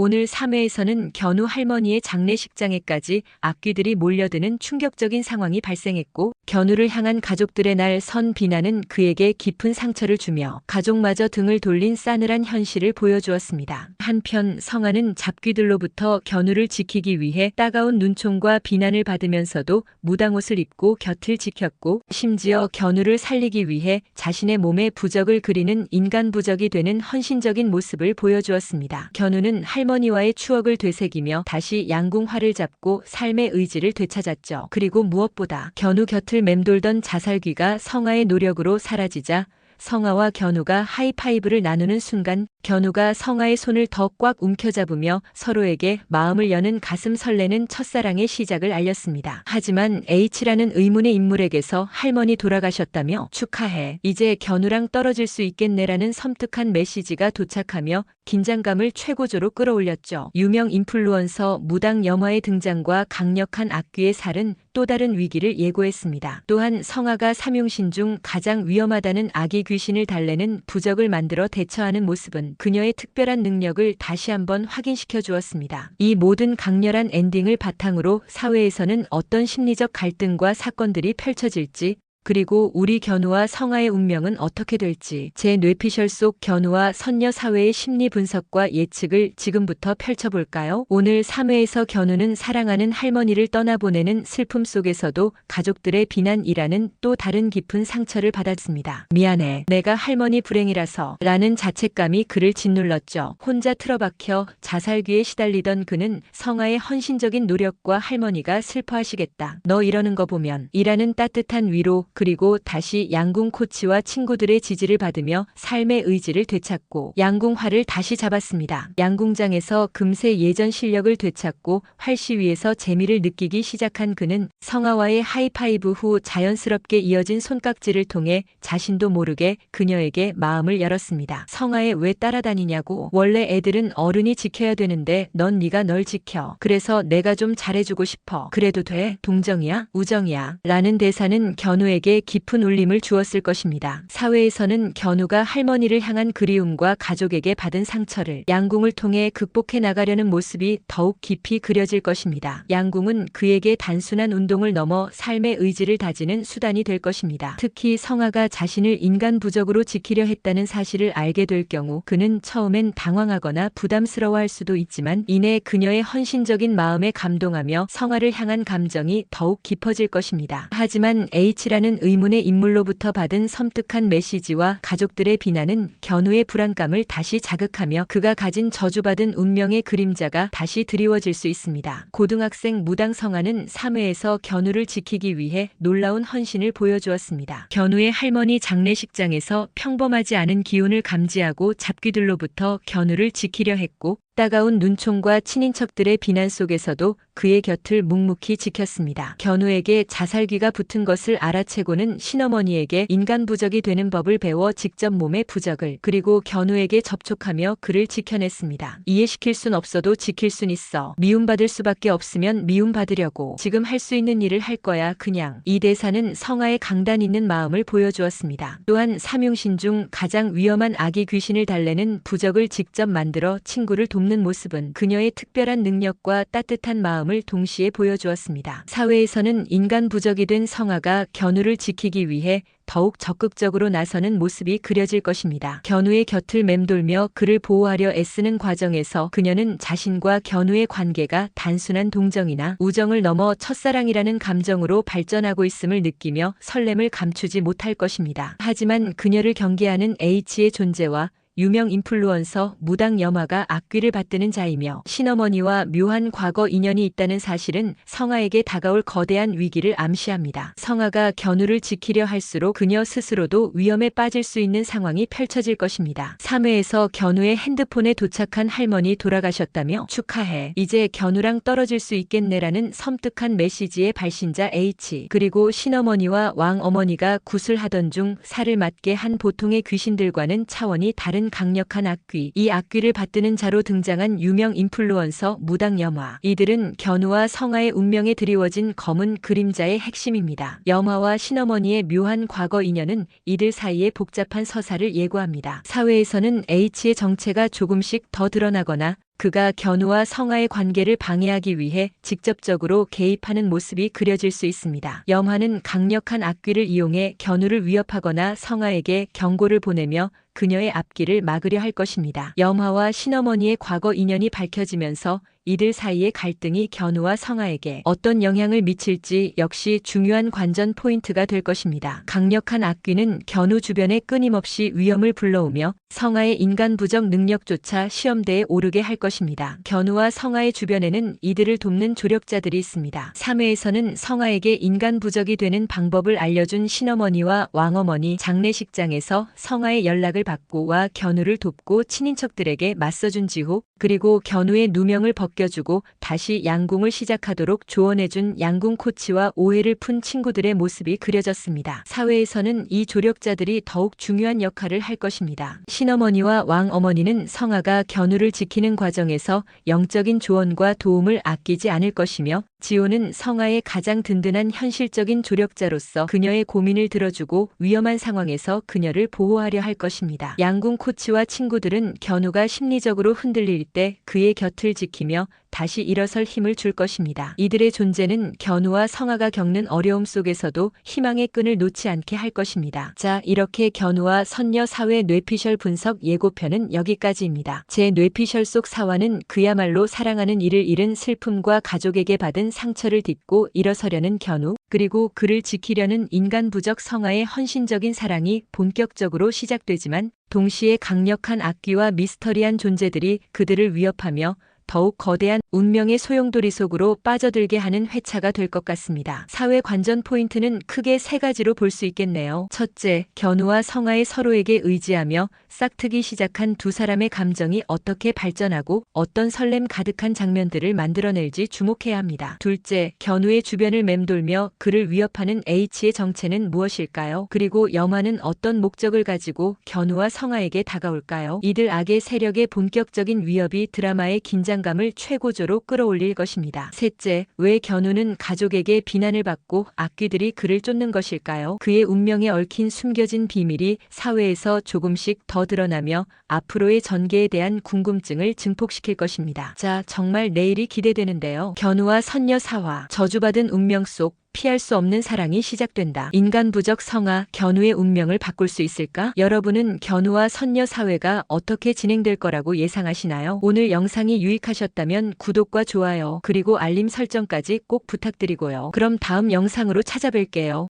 오늘 3회에서는 견우 할머니의 장례식장에까지 악귀들이 몰려드는 충격적인 상황이 발생했고, 견우를 향한 가족들의 날 선 비난은 그에게 깊은 상처를 주며 가족마저 등을 돌린 싸늘한 현실을 보여주었습니다. 한편 성아는 잡귀들로부터 견우를 지키기 위해 따가운 눈총과 비난을 받으면서도 무당옷을 입고 곁을 지켰고, 심지어 견우를 살리기 위해 자신의 몸에 부적을 그리는 인간 부적이 되는 헌신적인 모습을 보여주었습니다. 견우는 할머니와의 추억을 되새기며 다시 양궁활을 잡고 삶의 의지를 되찾았죠. 그리고 무엇보다 견우 곁을 맴돌던 자살귀가 성아의 노력으로 사라지자 성아와 견우가 하이파이브를 나누는 순간 견우가 성아의 손을 더 꽉 움켜잡으며 서로에게 마음을 여는 가슴 설레는 첫사랑의 시작을 알렸습니다. 하지만 H라는 의문의 인물에게서 할머니 돌아가셨다며 축하해. 이제 견우랑 떨어질 수 있겠네라는 섬뜩한 메시지가 도착하며 긴장감을 최고조로 끌어올렸죠. 유명 인플루언서 무당 염화의 등장과 강력한 악귀의 살은 또 다른 위기를 예고했습니다. 또한 성아가 삼용신 중 가장 위험하다는 아기 귀신을 달래는 부적을 만들어 대처하는 모습은 그녀의 특별한 능력을 다시 한번 확인시켜 주었습니다. 이 모든 강렬한 엔딩을 바탕으로 사회에서는 어떤 심리적 갈등과 사건들이 펼쳐질지, 그리고 우리 견우와 성아의 운명은 어떻게 될지 제 뇌피셜 속 견우와 선녀 사회의 심리 분석과 예측을 지금부터 펼쳐볼까요? 오늘 3회에서 견우는 사랑하는 할머니를 떠나보내는 슬픔 속에서도 가족들의 비난이라는 또 다른 깊은 상처를 받았습니다. 미안해. 내가 할머니 불행이라서 라는 자책감이 그를 짓눌렀죠. 혼자 틀어박혀 자살귀에 시달리던 그는 성아의 헌신적인 노력과 할머니가 슬퍼하시겠다. 너 이러는 거 보면 이라는 따뜻한 위로, 그리고 다시 양궁 코치와 친구들의 지지를 받으며 삶의 의지를 되찾고 양궁활을 다시 잡았습니다. 양궁장에서 금세 예전 실력을 되찾고 활시 위에서 재미를 느끼기 시작한 그는 성아와의 하이파이브 후 자연스럽게 이어진 손깍지를 통해 자신도 모르게 그녀에게 마음을 열었습니다. 성아에 왜 따라다니냐고. 원래 애들은 어른이 지켜야 되는데 넌 네가 널 지켜. 그래서 내가 좀 잘해주고 싶어. 그래도 돼? 동정이야? 우정이야? 라는 대사는 견우에게 깊은 울림을 주었을 것입니다. 사회에서는 견우가 할머니를 향한 그리움과 가족에게 받은 상처를 양궁을 통해 극복해 나가려는 모습이 더욱 깊이 그려질 것입니다. 양궁은 그에게 단순한 운동을 넘어 삶의 의지를 다지는 수단이 될 것입니다. 특히 성아가 자신을 인간 부적으로 지키려 했다는 사실을 알게 될 경우 그는 처음엔 당황하거나 부담스러워할 수도 있지만 이내 그녀의 헌신적인 마음에 감동하며 성아를 향한 감정이 더욱 깊어질 것입니다. 하지만 H라는 의문의 인물로부터 받은 섬뜩한 메시지와 가족들의 비난은 견우의 불안감을 다시 자극하며 그가 가진 저주받은 운명의 그림자가 다시 드리워질 수 있습니다. 고등학생 무당 성아는 3회에서 견우를 지키기 위해 놀라운 헌신을 보여주었습니다. 견우의 할머니 장례식장에서 평범하지 않은 기운을 감지하고 잡귀들로부터 견우를 지키려 했고, 따가운 눈총과 친인척들의 비난 속에서도 그의 곁을 묵묵히 지켰습니다. 견우에게 자살귀가 붙은 것을 알아채고는 신어머니에게 인간 부적이 되는 법을 배워 직접 몸에 부적을, 그리고 견우에게 접촉하며 그를 지켜냈습니다. 이해시킬 순 없어도 지킬 순 있어. 미움받을 수밖에 없으면 미움받으려고. 지금 할 수 있는 일을 할 거야 그냥. 이 대사는 성아의 강단 있는 마음을 보여주었습니다. 또한 삼용신 중 가장 위험한 아기 귀신을 달래는 부적을 직접 만들어 친구를 돕는 모습은 그녀의 특별한 능력과 따뜻한 마음을 동시에 보여주었습니다. 사회에서는 인간 부적이 된 성아가 견우를 지키기 위해 더욱 적극적으로 나서는 모습이 그려질 것입니다. 견우의 곁을 맴돌며 그를 보호하려 애쓰는 과정에서 그녀는 자신과 견우의 관계가 단순한 동정이나 우정을 넘어 첫사랑이라는 감정으로 발전하고 있음을 느끼며 설렘을 감추지 못할 것입니다. 하지만 그녀를 경계하는 H의 존재와 유명 인플루언서 무당 염화가 악귀를 받드는 자이며 신어머니와 묘한 과거 인연이 있다는 사실은 성아에게 다가올 거대한 위기를 암시합니다. 성아가 견우를 지키려 할수록 그녀 스스로도 위험에 빠질 수 있는 상황이 펼쳐질 것입니다. 3회에서 견우의 핸드폰에 도착한 할머니 돌아가셨다며 축하해. 이제 견우랑 떨어질 수 있겠네라는 섬뜩한 메시지의 발신자 H, 그리고 신어머니와 왕어머니가 구슬하던 중 살을 맞게 한 보통의 귀신들과는 차원이 다른 강력한 악귀, 이 악귀를 받드는 자로 등장한 유명 인플루언서 무당 염화. 이들은 견우와 성아의 운명에 드리워진 검은 그림자의 핵심입니다. 염화와 신어머니의 묘한 과거 인연은 이들 사이의 복잡한 서사를 예고합니다. 사회에서는 H의 정체가 조금씩 더 드러나거나 그가 견우와 성아의 관계를 방해하기 위해 직접적으로 개입하는 모습이 그려질 수 있습니다. 염화는 강력한 악귀를 이용해 견우를 위협하거나 성아에게 경고를 보내며 그녀의 앞길을 막으려 할 것입니다. 염화와 신어머니의 과거 인연이 밝혀지면서 이들 사이의 갈등이 견우와 성아에게 어떤 영향을 미칠지 역시 중요한 관전 포인트가 될 것입니다. 강력한 악귀는 견우 주변에 끊임없이 위험을 불러오며 성아의 인간 부적 능력조차 시험대에 오르게 할 것입니다. 견우와 성아의 주변에는 이들을 돕는 조력자들이 있습니다. 3회에서는 성아에게 인간 부적이 되는 방법을 알려준 신어머니와 왕어머니, 장례식장에서 성아의 연락을 받고 와 견우를 돕고 친인척들에게 맞서준 지후, 그리고 견우의 누명을 벗겨주고 다시 양궁을 시작하도록 조언해준 양궁 코치와 오해를 푼 친구들의 모습이 그려졌습니다. 4회에서는 이 조력자들이 더욱 중요한 역할을 할 것입니다. 신어머니와 왕어머니는 성아가 견우를 지키는 과정에서 영적인 조언과 도움을 아끼지 않을 것이며, 지호는 성아의 가장 든든한 현실적인 조력자로서 그녀의 고민을 들어주고 위험한 상황에서 그녀를 보호하려 할 것입니다. 양궁 코치와 친구들은 견우가 심리적으로 흔들릴 때 그의 곁을 지키며 다시 일어설 힘을 줄 것입니다. 이들의 존재는 견우와 성아가 겪는 어려움 속에서도 희망의 끈을 놓지 않게 할 것입니다. 자, 이렇게 견우와 선녀 사회 뇌피셜 분석 예고편은 여기까지입니다. 제 뇌피셜 속 사화는 그야말로 사랑하는 이를 잃은 슬픔과 가족에게 받은 상처를 딛고 일어서려는 견우, 그리고 그를 지키려는 인간 부적 성아의 헌신적인 사랑이 본격적으로 시작되지만, 동시에 강력한 악귀와 미스터리한 존재들이 그들을 위협하며 더욱 거대한 운명의 소용돌이 속으로 빠져들게 하는 회차가 될 것 같습니다. 사회 관전 포인트는 크게 3가지로 볼 수 있겠네요. 첫째, 견우와 성아의 서로에게 의지하며 싹트기 시작한 두 사람의 감정이 어떻게 발전하고 어떤 설렘 가득한 장면들을 만들어낼지 주목해야 합니다. 둘째, 견우의 주변을 맴돌며 그를 위협하는 H의 정체는 무엇일까요? 그리고 염화는 어떤 목적을 가지고 견우와 성아에게 다가올까요? 이들 악의 세력의 본격적인 위협이 드라마의 긴장감을 최고조로 끌어올릴 것입니다. 셋째, 왜 견우는 가족에게 비난을 받고 악귀들이 그를 쫓는 것일까요? 그의 운명에 얽힌 숨겨진 비밀이 사회에서 조금씩 더 드러나며 앞으로의 전개에 대한 궁금증을 증폭시킬 것입니다. 자, 정말 내일이 기대되는데요. 견우와 선녀 사화, 저주받은 운명 속 피할 수 없는 사랑이 시작된다. 인간 부적 성아, 견우의 운명을 바꿀 수 있을까? 여러분은 견우와 선녀 사회가 어떻게 진행될 거라고 예상하시나요? 오늘 영상이 유익하셨다면 구독과 좋아요, 그리고 알림 설정까지 꼭 부탁드리고요. 그럼 다음 영상으로 찾아뵐게요.